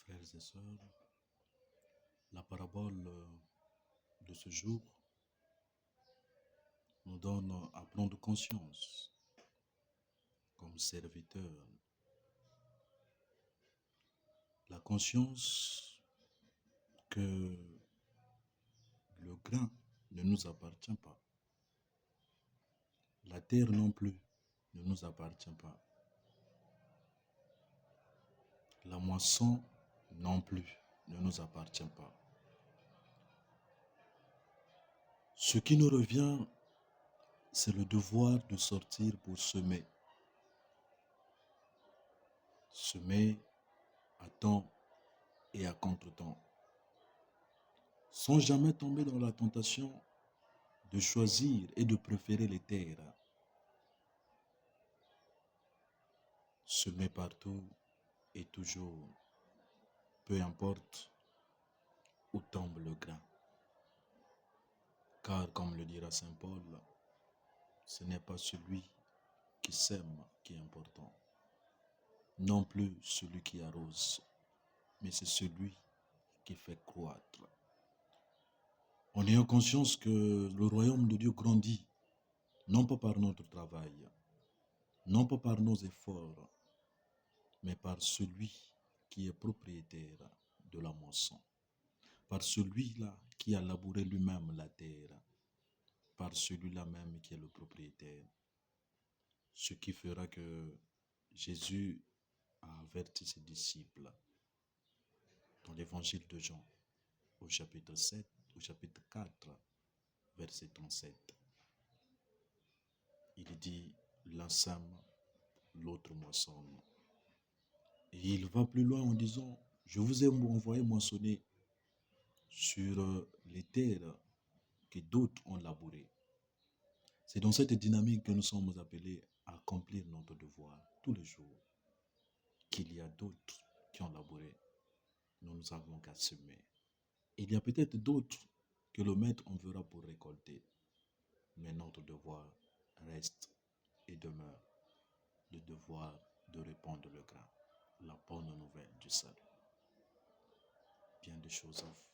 Frères et sœurs, la parabole de ce jour nous donne à prendre conscience comme serviteurs. La conscience que le grain ne nous appartient pas. La terre non plus ne nous appartient pas. La moisson non plus ne nous appartient pas. Ce qui nous revient, c'est le devoir de sortir pour semer. Semer à temps et à contre-temps. Sans jamais tomber dans la tentation de choisir et de préférer les terres. Semer partout et toujours, peu importe où tombe le grain. Car comme le dira saint Paul, ce n'est pas celui qui sème qui est important, non plus celui qui arrose, mais c'est celui qui fait croître. En ayant conscience que le royaume de Dieu grandit, non pas par notre travail, non pas par nos efforts, mais par celui qui est propriétaire de la moisson, par celui-là qui a labouré lui-même la terre, par celui-là même qui est le propriétaire. Ce qui fera que Jésus a averti ses disciples dans l'évangile de Jean, au chapitre 4, verset 37. Il dit, l'un sème, l'autre moissonne. Et il va plus loin en disant, je vous ai envoyé moissonner sur les terres que d'autres ont labourées. C'est dans cette dynamique que nous sommes appelés à accomplir notre devoir tous les jours. Qu'il y a d'autres qui ont labouré, nous avons qu'à semer. Il y a peut-être d'autres que le maître enverra pour récolter, mais notre devoir reste et demeure le devoir de répandre le grain, la bonne nouvelle du salut. Bien des choses à